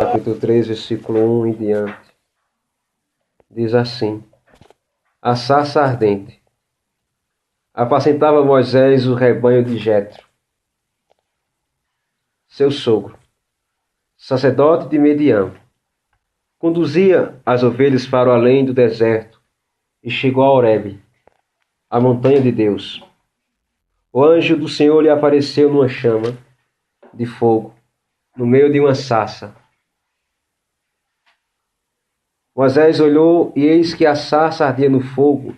Capítulo 3, versículo 1 em diante. Diz assim: A sarça ardente. Apacentava Moisés o rebanho de Jetro, seu sogro, sacerdote de Midian. Conduzia as ovelhas para o além do deserto e chegou a Horebe, a montanha de Deus. O anjo do Senhor lhe apareceu numa chama de fogo, no meio de uma sarça. Moisés olhou e eis que a sarça ardia no fogo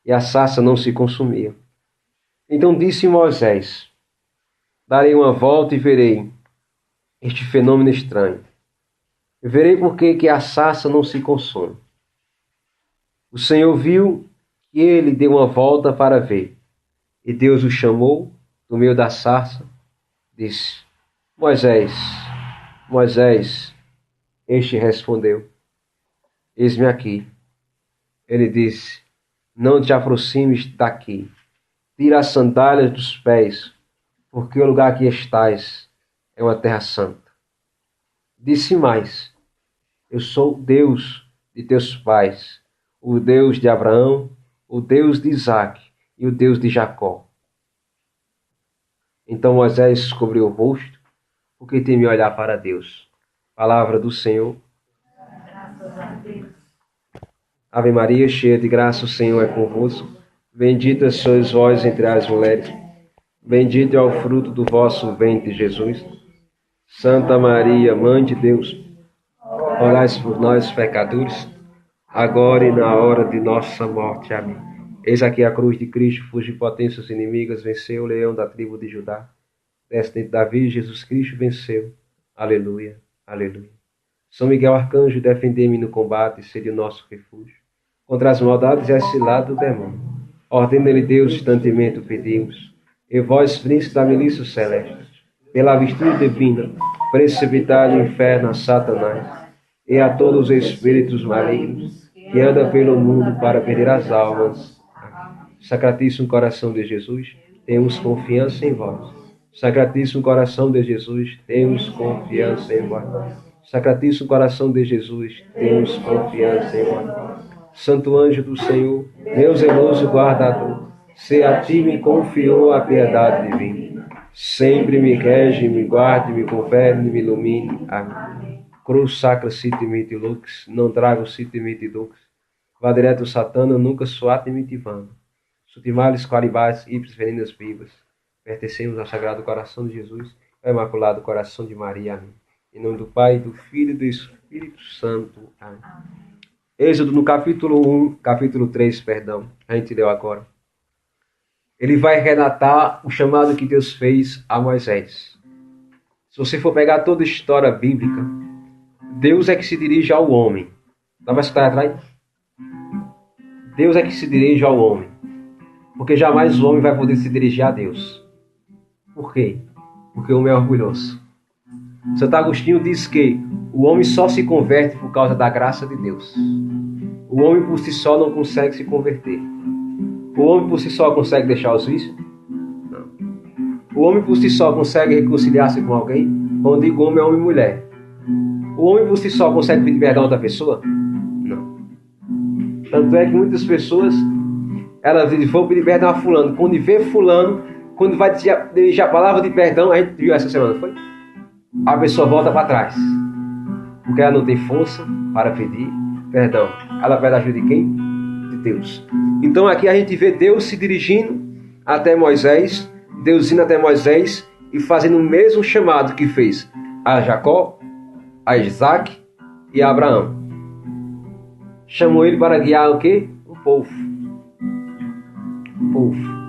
e a sarça não se consumia. Então disse Moisés: Darei uma volta e verei este fenômeno estranho. Verei por que a sarça não se consome. O Senhor viu que ele deu uma volta para ver. E Deus o chamou do meio da sarça. Disse: Moisés, Moisés. Este respondeu: Eis-me aqui. Ele disse: Não te aproximes daqui. Tira as sandálias dos pés, porque o lugar que estás é uma terra santa. Disse mais: Eu sou o Deus de teus pais, o Deus de Abraão, o Deus de Isaque e o Deus de Jacó. Então Moisés cobriu o rosto, porque temia olhar para Deus. Palavra do Senhor. Graças a Deus. Ave Maria, cheia de graça, o Senhor é convosco. Bendita sois vós entre as mulheres. Bendito é o fruto do vosso ventre, Jesus. Santa Maria, Mãe de Deus, orai por nós, pecadores, agora e na hora de nossa morte. Amém. Eis aqui a cruz de Cristo, fuge potências inimigas, venceu o leão da tribo de Judá. Descendente de Davi, Jesus Cristo venceu. Aleluia, aleluia. São Miguel Arcanjo, defendei-me no combate, sede o nosso refúgio. Contra as maldades e as ciladas do demônio. Ordena-lhe Deus, instantemente o pedimos. E vós, príncipe da milícia celeste, pela virtude divina, precipitai no inferno a Satanás e a todos os espíritos malignos que andam pelo mundo para perder as almas. Sacratíssimo coração de Jesus, temos confiança em vós. Sacratíssimo coração de Jesus, temos confiança em vós. Sacratíssimo coração de Jesus, temos confiança em vós. Santo anjo do Senhor, meu zeloso guardador, se a ti me confiou a piedade divina, sempre me rege, me guarde, me governe, me ilumine. Amém. Cruz sacra sit miti lux, non trago sit miti dux, va direto satana, nunca suate miti vano. Sutimales qualibas ipsis veninas vivas. Pertencemos ao Sagrado Coração de Jesus, ao Imaculado Coração de Maria. Amém. Em nome do Pai, do Filho e do Espírito Santo. Amém. Êxodo no capítulo 3, a gente leu agora. Ele vai relatar o chamado que Deus fez a Moisés. Se você for pegar toda a história bíblica, Deus é que se dirige ao homem. Dá para escutar atrás? Deus é que se dirige ao homem. Porque jamais o homem vai poder se dirigir a Deus. Por quê? Porque o homem é orgulhoso. Santo Agostinho diz que o homem só se converte por causa da graça de Deus. O homem por si só não consegue se converter. O homem por si só consegue deixar os vícios? Não. O homem por si só consegue reconciliar-se com alguém? Quando digo homem, é homem e mulher. O homem por si só consegue pedir perdão a outra pessoa? Não. Tanto é que muitas pessoas, dizem, vou pedir perdão a fulano. Quando vê fulano, quando vai dirigir a palavra de perdão, a gente viu essa semana, foi? A pessoa volta para trás. Porque ela não tem força para pedir perdão. Ela pede ajuda de quem? De Deus. Então aqui a gente vê Deus se dirigindo até Moisés, Deus indo até Moisés e fazendo o mesmo chamado que fez a Jacó, a Isaque e a Abraão. Chamou ele para guiar o quê? O povo. O povo.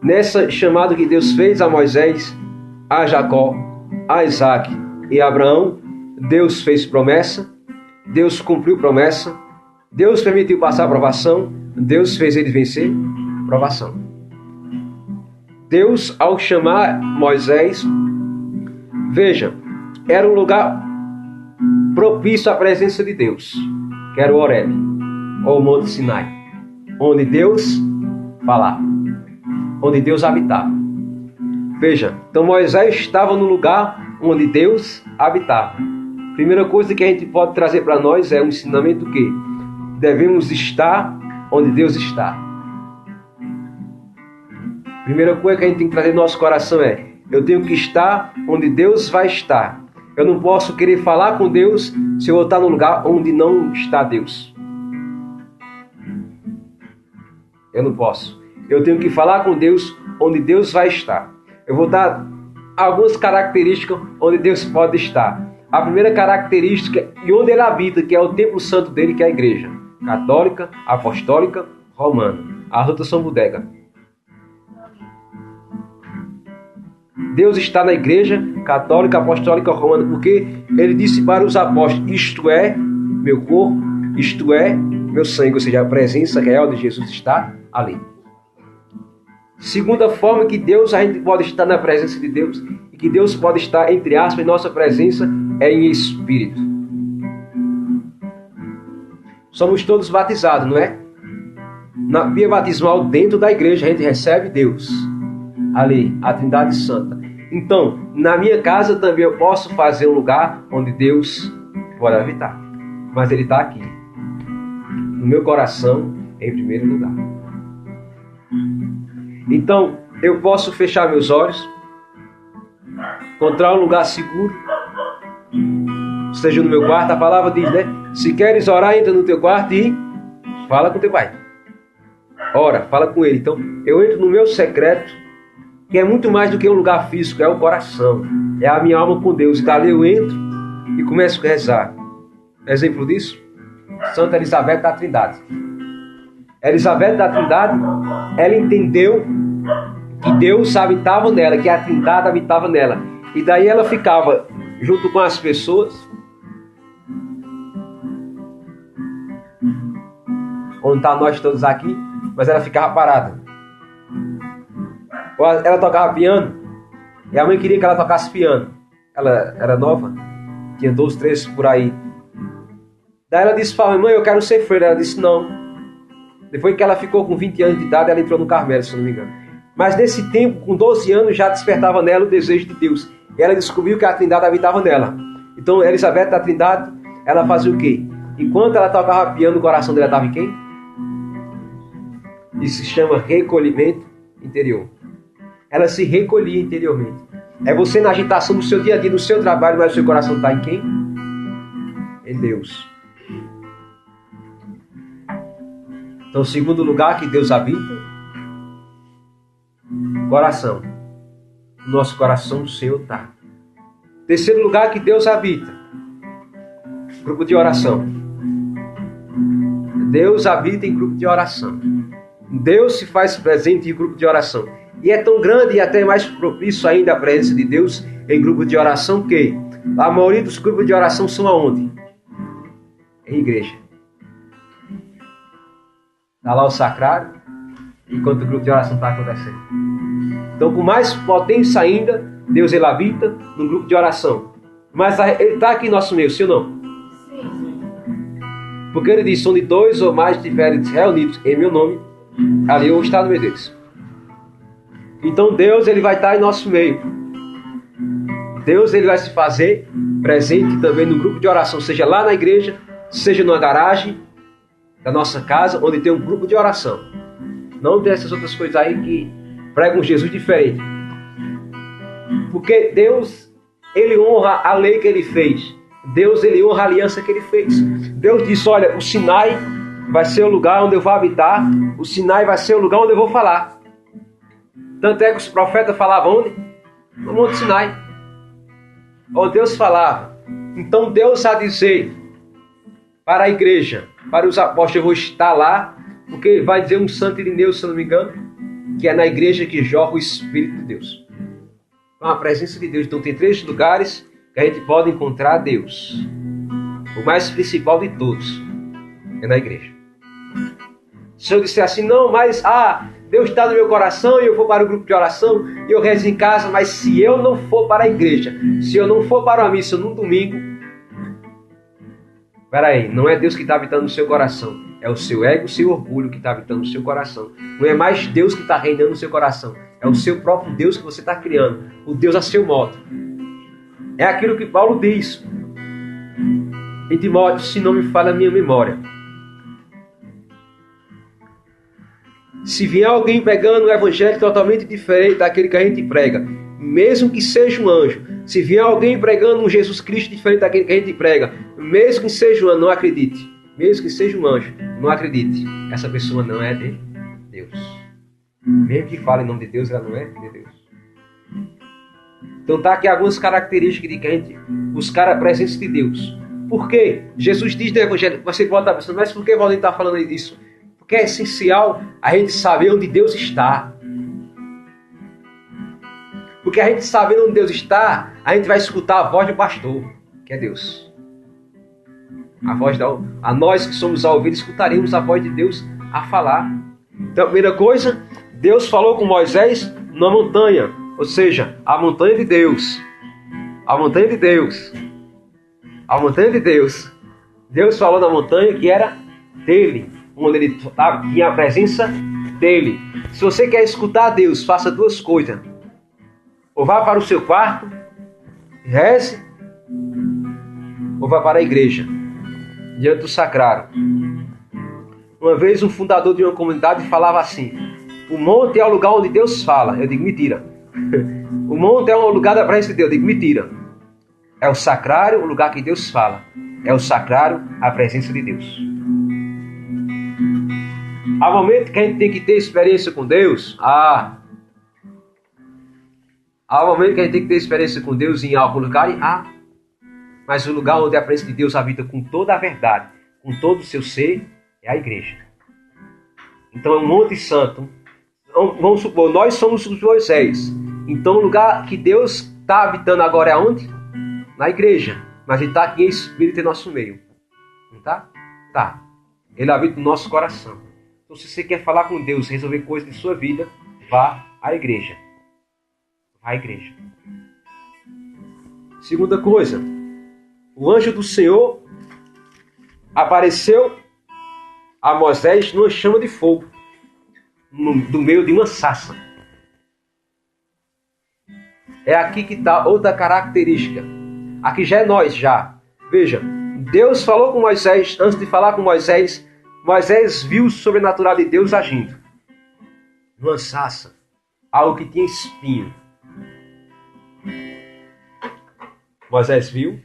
Nessa chamada que Deus fez a Moisés, a Jacó, a Isaque e a Abraão, Deus fez promessa, Deus cumpriu promessa, Deus permitiu passar a provação, Deus fez eles vencer a provação. Deus, ao chamar Moisés, veja, era um lugar propício à presença de Deus, que era o Horebe, ou o Monte Sinai, onde Deus falava, onde Deus habitava. Veja, então Moisés estava no lugar onde Deus habitava. Primeira coisa que a gente pode trazer para nós é um ensinamento que devemos estar onde Deus está. Primeira coisa que a gente tem que trazer no nosso coração é: eu tenho que estar onde Deus vai estar. Eu não posso querer falar com Deus se eu vou estar no lugar onde não está Deus. Eu não posso. Eu tenho que falar com Deus onde Deus vai estar. Eu vou dar algumas características onde Deus pode estar. A primeira característica e onde Ele habita, que é o templo santo dele, que é a igreja católica, apostólica, romana. As outras são bodega. Deus está na igreja católica, apostólica, romana, porque Ele disse para os apóstolos: isto é meu corpo, isto é meu sangue, ou seja, a presença real de Jesus está ali. Segunda forma que a gente pode estar na presença de Deus, e que Deus pode estar, entre aspas, em nossa presença, é em espírito. Somos todos batizados, não é? Na via batismal, dentro da igreja, a gente recebe Deus. Ali, a Trindade Santa. Então, na minha casa também eu posso fazer um lugar onde Deus pode habitar. Mas Ele está aqui. No meu coração, em primeiro lugar. Então, eu posso fechar meus olhos, encontrar um lugar seguro, seja no meu quarto. A palavra diz, né? Se queres orar, entra no teu quarto e fala com teu pai. Ora, fala com ele. Então, eu entro no meu secreto, que é muito mais do que um lugar físico, é o coração. É a minha alma com Deus. E dali eu entro e começo a rezar. Exemplo disso? Santa Elizabeth da Trindade. Elizabeth da Trindade, ela entendeu que Deus habitava nela, que a Trindade habitava nela. E daí ela ficava junto com as pessoas, onde está nós todos aqui, mas ela ficava parada. Ela tocava piano, e a mãe queria que ela tocasse piano. Ela era nova, tinha 12, 13 por aí. Daí ela disse para a mãe: eu quero ser freira. Ela disse não. Depois que ela ficou com 20 anos de idade, ela entrou no Carmelo, se não me engano. Mas nesse tempo, com 12 anos, já despertava nela o desejo de Deus. E ela descobriu que a Trindade habitava nela. Então, Elizabeth da Trindade, ela fazia o quê? Enquanto ela tocava piano, o coração dela estava em quem? Isso se chama recolhimento interior. Ela se recolhia interiormente. É você na agitação do seu dia a dia, no seu trabalho, mas o seu coração está em quem? Em Deus. Então, segundo lugar que Deus habita, coração. O nosso coração do Senhor está. Terceiro lugar que Deus habita, grupo de oração. Deus habita em grupo de oração. Deus se faz presente em grupo de oração. E é tão grande e até mais propício ainda a presença de Deus em grupo de oração que a maioria dos grupos de oração são aonde? Em igreja. Está lá o sacrário, enquanto o grupo de oração está acontecendo. Então, com mais potência ainda, Deus ele habita no grupo de oração. Mas Ele está aqui em nosso meio, sim ou não? Sim. Porque Ele diz: onde 2 ou mais estiverem reunidos em meu nome, ali eu vou estar no meio deles. Então Deus ele vai estar em nosso meio. Deus ele vai se fazer presente também no grupo de oração, seja lá na igreja, seja numa garagem da nossa casa, onde tem um grupo de oração. Não tem essas outras coisas aí que pregam Jesus diferente. Porque Deus, Ele honra a lei que Ele fez. Deus, Ele honra a aliança que Ele fez. Deus disse: olha, o Sinai vai ser o lugar onde eu vou habitar. O Sinai vai ser o lugar onde eu vou falar. Tanto é que os profetas falavam onde? No Monte Sinai. Onde Deus falava. Então Deus a dizer para a igreja, para os apóstolos: eu vou estar lá, porque vai dizer um Santo Irineu, se não me engano, que é na igreja que jorra o Espírito de Deus. Então, a presença de Deus. Então tem 3 lugares que a gente pode encontrar Deus. O mais principal de todos é na igreja. Se eu disser assim: não, mas Deus está no meu coração e eu vou para o grupo de oração e eu rezo em casa, mas se eu não for para a igreja, se eu não for para a missa num domingo, peraí, não é Deus que está habitando no seu coração. É o seu ego, o seu orgulho que está habitando no seu coração. Não é mais Deus que está reinando no seu coração. É o seu próprio Deus que você está criando. O Deus a seu modo. É aquilo que Paulo diz em Timóteo, se não me falha a minha memória. Se vier alguém pregando um evangelho totalmente diferente daquele que a gente prega, mesmo que seja um anjo, se vier alguém pregando um Jesus Cristo diferente daquele que a gente prega, mesmo que seja um anjo, não acredite. Mesmo que seja um anjo, não acredite. Essa pessoa não é de Deus. Mesmo que fale em nome de Deus, ela não é de Deus. Então tá aqui algumas características de que a gente buscar a presença de Deus. Por quê? Jesus diz no Evangelho, você pode estar pensando, mas por que Valdir está falando isso? Porque é essencial a gente saber onde Deus está. Porque a gente sabendo onde Deus está, a gente vai escutar a voz do pastor, que é Deus. A nós que somos a ouvir, escutaremos a voz de Deus a falar. Então a primeira coisa, Deus falou com Moisés na montanha, ou seja, a montanha de Deus. A montanha de Deus. A montanha de Deus. Deus falou na montanha que era dele, onde ele tinha a presença dele. Se você quer escutar Deus, faça duas coisas. Ou vá para o seu quarto, reze, ou vá para a igreja, diante do sacrário. Uma vez um fundador de uma comunidade falava assim: o monte é o lugar onde Deus fala. Eu digo, mentira. O monte é um lugar da presença de Deus. Eu digo, mentira. É o sacrário, o lugar que Deus fala. É o sacrário, a presença de Deus. Há momento que a gente tem que ter experiência com Deus. Há momento que a gente tem que ter experiência com Deus em algum lugar. Mas o lugar onde a presença de Deus habita com toda a verdade, com todo o seu ser, é a igreja. Então é um monte santo. Vamos supor, nós somos os Moisés. Então o lugar que Deus está habitando agora é onde? Na igreja. Mas ele está aqui em espírito em nosso meio. Não está? Tá. Ele habita no nosso coração. Então se você quer falar com Deus, resolver coisas de sua vida, vá à igreja. Vá à igreja. Segunda coisa. O anjo do Senhor apareceu a Moisés numa chama de fogo, do meio de uma sarça. É aqui que está outra característica. Aqui já é nós, já. Veja, Deus falou com Moisés, antes de falar com Moisés, Moisés viu o sobrenatural de Deus agindo. Numa sarça, algo que tinha espinho. Moisés viu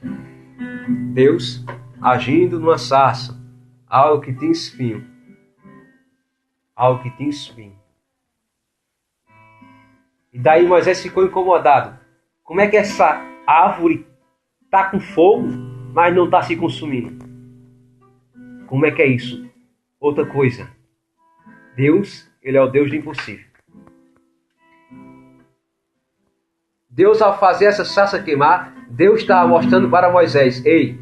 Deus agindo numa sarça, algo que tinha espinho. Algo que tinha espinho. E daí Moisés ficou incomodado. Como é que essa árvore está com fogo, mas não está se consumindo? Como é que é isso? Outra coisa. Deus, ele é o Deus do impossível. Deus, ao fazer essa sarça queimar, Deus estava mostrando para Moisés: ei,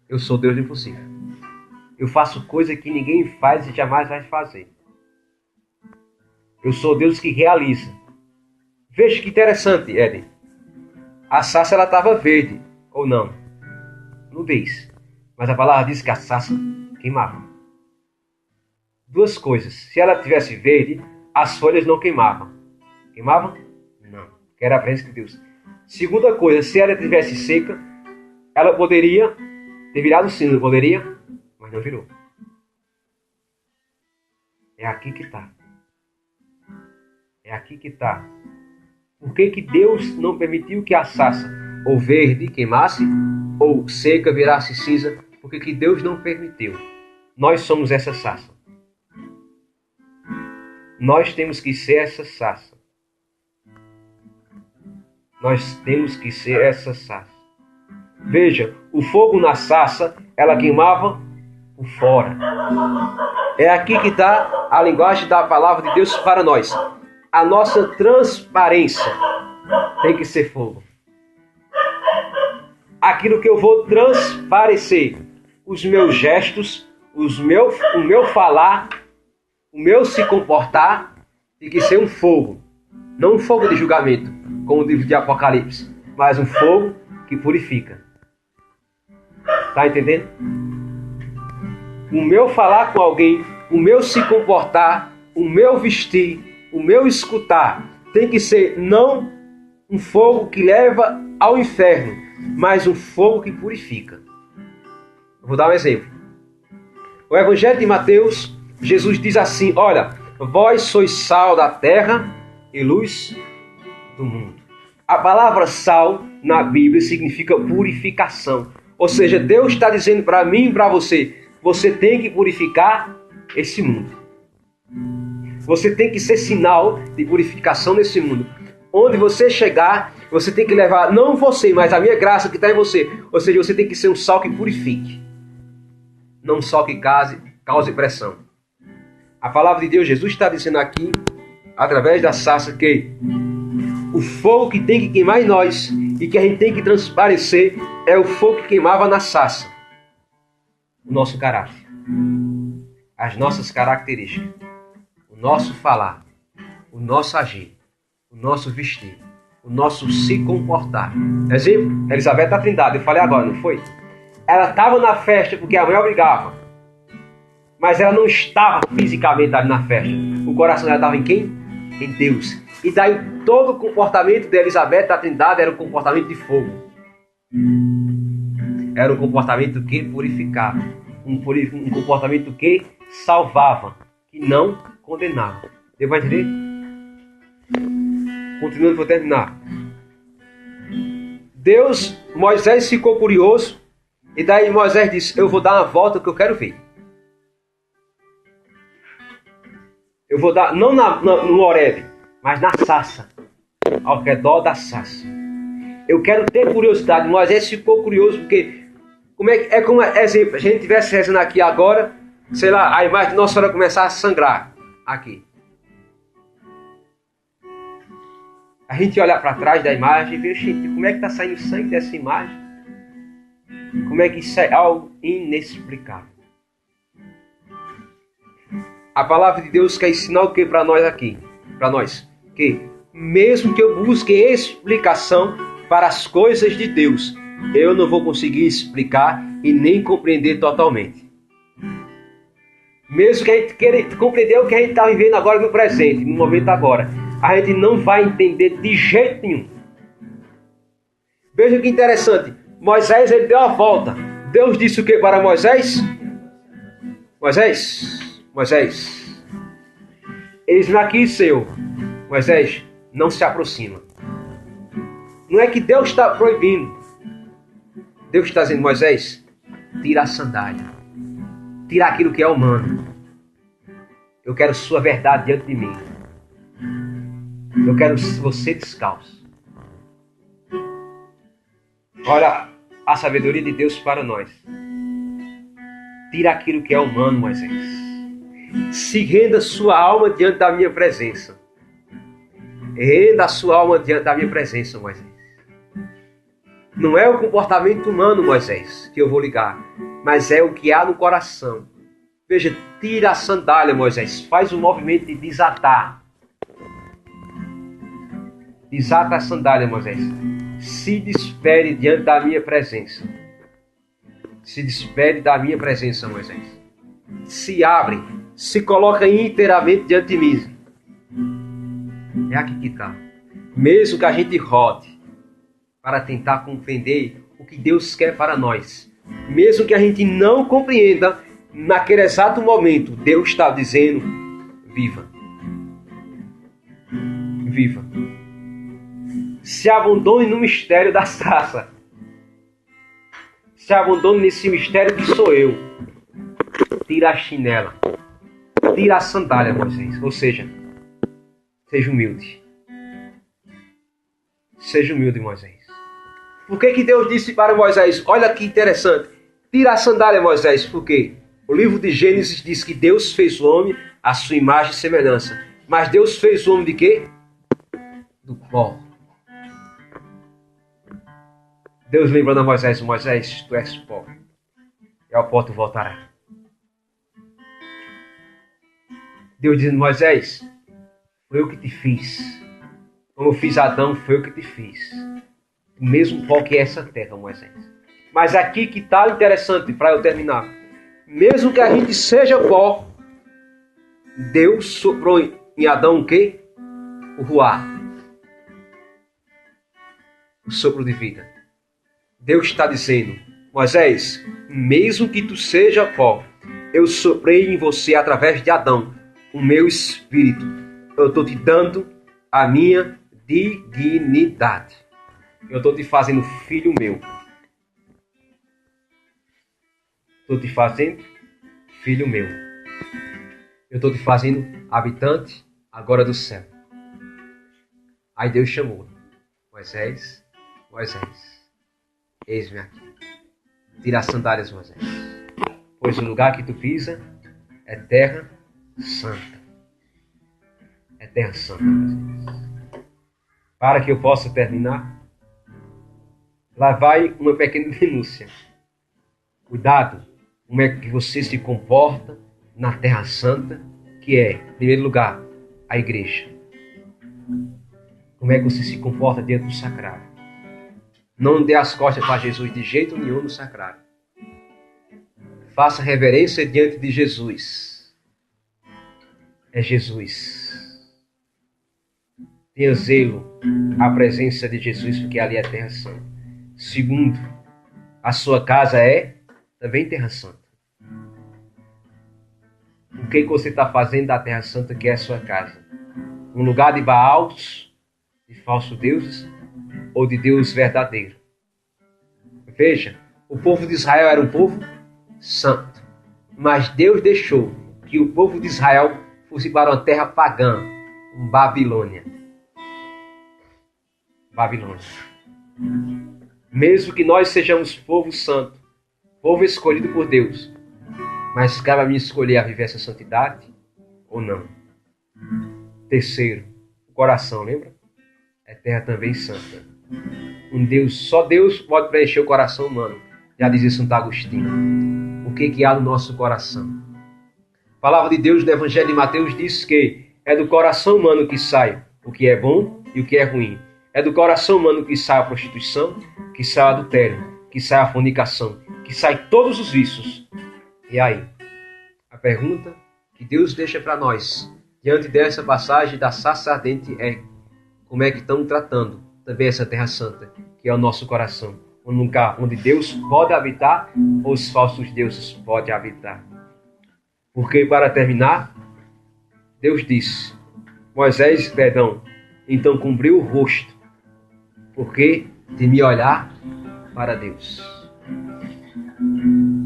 eu sou Deus do impossível. Eu faço coisa que ninguém faz e jamais vai fazer. Eu sou Deus que realiza. Veja que interessante, Éden. A sarça ela estava verde, ou não? Não diz. Mas a palavra diz que a sarça queimava. Duas coisas. Se ela tivesse verde, as folhas não queimavam. Queimavam? Não. Que era a presença de Deus. Segunda coisa, se ela tivesse seca, ela poderia ter virado cinza, não poderia? Mas não virou. É aqui que está. É aqui que está. Por que Deus não permitiu que a sarça ou verde queimasse ou seca virasse cinza? Por que Deus não permitiu? Nós somos essa sarça. Nós temos que ser essa sarça. Nós temos que ser essa sarça. Veja, o fogo na sarça, ela queimava por fora. É aqui que está a linguagem da palavra de Deus para nós. A nossa transparência tem que ser fogo. Aquilo que eu vou transparecer, os meus gestos, o meu falar, o meu se comportar, tem que ser um fogo. Não um fogo de julgamento, como o livro de Apocalipse, mas um fogo que purifica. Está entendendo? O meu falar com alguém, o meu se comportar, o meu vestir, o meu escutar tem que ser não um fogo que leva ao inferno, mas um fogo que purifica. Eu vou dar um exemplo. O Evangelho de Mateus, Jesus diz assim: olha, vós sois sal da terra e luz do mundo. A palavra sal na Bíblia significa purificação. Ou seja, Deus está dizendo para mim e para você, você tem que purificar esse mundo. Você tem que ser sinal de purificação nesse mundo. Onde você chegar, você tem que levar, não você, mas a minha graça que está em você. Ou seja, você tem que ser um sal que purifique. Não um sal que cause pressão. A palavra de Deus, Jesus está dizendo aqui, através da sarça, que o fogo que tem que queimar em nós e que a gente tem que transparecer é o fogo que queimava na sarça. O nosso caráter. As nossas características. O nosso falar. O nosso agir. O nosso vestir. O nosso se comportar. Exemplo, Elizabeth da Trindade, eu falei agora, não foi? Ela estava na festa porque a mãe obrigava. Mas ela não estava fisicamente ali na festa. O coração dela estava em quem? Em Deus. E daí todo o comportamento de Elizabeth da Trindade era um comportamento de fogo. Era um comportamento que purificava. Um comportamento que salvava. Que não condenava. Você vai entender? Continuando, vou terminar. Moisés ficou curioso. E daí Moisés disse: eu vou dar uma volta que eu quero ver. Eu vou dar, não no Horebe, mas na sarça. Ao redor da sarça. Eu quero ter curiosidade. Moisés ficou curioso porque, como exemplo, a gente estivesse rezando aqui agora, sei lá, a imagem de Nossa Senhora começar a sangrar aqui. A gente olhar para trás da imagem e ver, gente, como é que está saindo sangue dessa imagem? Como é que isso é algo inexplicável? A palavra de Deus quer ensinar o que para nós aqui? Para nós. Que mesmo que eu busque explicação para as coisas de Deus, eu não vou conseguir explicar e nem compreender totalmente. Mesmo que a gente queira compreender o que a gente está vivendo agora no presente, no momento agora, a gente não vai entender de jeito nenhum. Veja que interessante. Moisés, ele deu a volta. Deus disse o que para Moisés? Moisés, eis-me aqui, Senhor. Moisés, não se aproxima. Não é que Deus está proibindo. Deus está dizendo: Moisés, tira a sandália. Tira aquilo que é humano. Eu quero sua verdade diante de mim. Eu quero você descalço. Olha a sabedoria de Deus para nós. Tira aquilo que é humano, Moisés. Se renda sua alma diante da minha presença. Renda a sua alma diante da minha presença, Moisés. Não é o comportamento humano, Moisés, que eu vou ligar, mas é o que há no coração. Veja, tira a sandália, Moisés. Faz o movimento de desatar. Desata a sandália, Moisés. Se despede diante da minha presença. Se despede da minha presença, Moisés. Se abre. Se coloca inteiramente diante de mim. É aqui que está. Mesmo que a gente rode para tentar compreender o que Deus quer para nós. Mesmo que a gente não compreenda, naquele exato momento, Deus está dizendo: viva. Viva. Se abandone no mistério da sarça. Se abandone nesse mistério que sou eu. Tira a chinela. Tira a sandália, Moisés. Ou seja, seja humilde. Seja humilde, Moisés. Por que Deus disse para Moisés? Olha que interessante. Tira a sandália, Moisés. Por quê? O livro de Gênesis diz que Deus fez o homem à sua imagem e semelhança. Mas Deus fez o homem de quê? Do pó. Deus lembrando a Moisés: Moisés, tu és pó. E ao pó tu voltarás. Deus dizendo: Moisés, foi eu que te fiz. Como eu fiz Adão, foi eu que te fiz. O mesmo pó que é essa terra, Moisés. Mas aqui que está interessante, para eu terminar. Mesmo que a gente seja pó, Deus soprou em Adão o quê? o ruá, o sopro de vida. Deus está dizendo: Moisés, mesmo que tu seja pó, eu soprei em você através de Adão o meu espírito. Eu estou te dando a minha dignidade. Eu estou te fazendo filho meu. Estou te fazendo filho meu. Eu estou te fazendo habitante agora do céu. Aí Deus chamou: Moisés, Moisés, eis-me aqui. Tira as sandálias, Moisés, pois o lugar que tu pisa é terra santa. É terra santa, Moisés. Para que eu possa terminar, lá vai uma pequena denúncia. Cuidado como é que você se comporta na terra santa, que é, em primeiro lugar, a igreja. Como é que você se comporta diante do sacrário? Não dê as costas para Jesus de jeito nenhum no sacrário. Faça reverência diante de Jesus. É Jesus. Tenha zelo à presença de Jesus, porque ali é terra santa. Segundo, a sua casa é também terra santa. O que você está fazendo da terra santa, que é a sua casa? Um lugar de Baals, de falsos deuses, ou de Deus verdadeiro? Veja, o povo de Israel era um povo santo, mas Deus deixou que o povo de Israel fosse para uma terra pagã, Babilônia. Babilônia. Mesmo que nós sejamos povo santo, povo escolhido por Deus, mas cabe a mim escolher a viver essa santidade ou não. Terceiro, o coração, lembra? É terra também santa. Um Deus, só Deus pode preencher o coração humano. Já dizia Santo Agostinho. O que há no nosso coração? A palavra de Deus no Evangelho de Mateus diz que é do coração humano que sai o que é bom e o que é ruim. É do coração humano que sai a prostituição, que sai o adultério, que sai a fornicação, que sai todos os vícios. E aí? A pergunta que Deus deixa para nós, diante dessa passagem da sarça ardente, é: como é que estão tratando também essa terra santa, que é o nosso coração? Um lugar onde Deus pode habitar ou os falsos deuses podem habitar? Porque, para terminar, Deus disse: Moisés, então cobriu o rosto, porque de me olhar para Deus.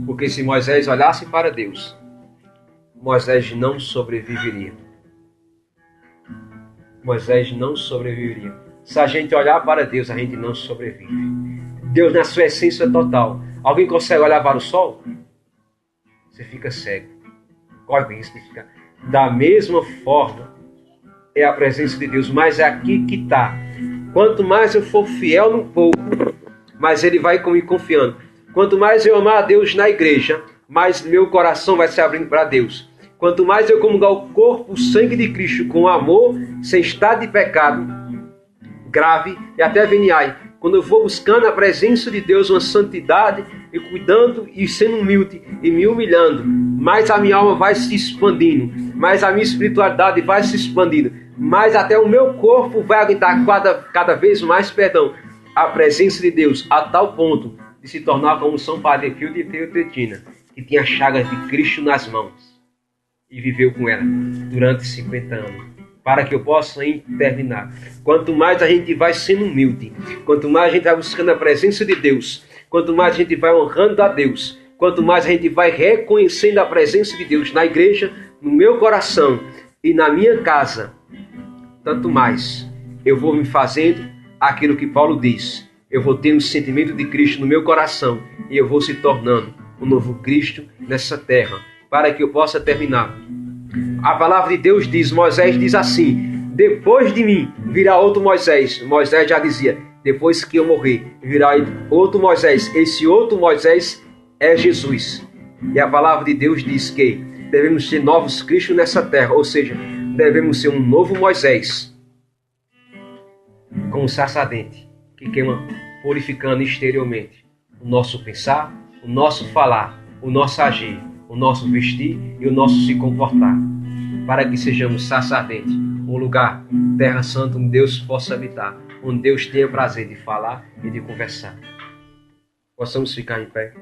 Porque se Moisés olhasse para Deus, Moisés não sobreviveria. Moisés não sobreviveria. Se a gente olhar para Deus, a gente não sobrevive. Deus, na sua essência total. Alguém consegue olhar para o sol? Você fica cego. Corre risco de ficar. Da mesma forma, é a presença de Deus. Mas é aqui que está. Quanto mais eu for fiel no pouco, mais Ele vai me confiando. Quanto mais eu amar a Deus na igreja, mais meu coração vai se abrindo para Deus. Quanto mais eu comungar o corpo, o sangue de Cristo com amor, sem estado de pecado grave e até venial, quando eu vou buscando a presença de Deus, uma santidade, e cuidando e sendo humilde e me humilhando, mais a minha alma vai se expandindo, mais a minha espiritualidade vai se expandindo, mais até o meu corpo vai aguentar cada vez mais, a presença de Deus, a tal ponto de se tornar como São Padre Pio de Pietrelcina, que tinha chagas de Cristo nas mãos e viveu com ela durante 50 anos. Para que eu possa terminar. Quanto mais a gente vai sendo humilde, quanto mais a gente vai buscando a presença de Deus, quanto mais a gente vai honrando a Deus, quanto mais a gente vai reconhecendo a presença de Deus na igreja, no meu coração e na minha casa, tanto mais eu vou me fazendo aquilo que Paulo diz. Eu vou ter um sentimento de Cristo no meu coração e eu vou se tornando um novo Cristo nessa terra, para que eu possa terminar. A palavra de Deus diz, Moisés diz assim: depois de mim virá outro Moisés. Moisés já dizia, depois que eu morrer, virá outro Moisés. Esse outro Moisés é Jesus. E a palavra de Deus diz que devemos ser novos Cristos nessa terra, ou seja, devemos ser um novo Moisés, com um sarça ardente, que queima purificando exteriormente o nosso pensar, o nosso falar, o nosso agir, o nosso vestir e o nosso se comportar, para que sejamos sarça ardente, um lugar, Terra Santa, onde Deus possa habitar, onde Deus tenha prazer de falar e de conversar. Possamos ficar em pé.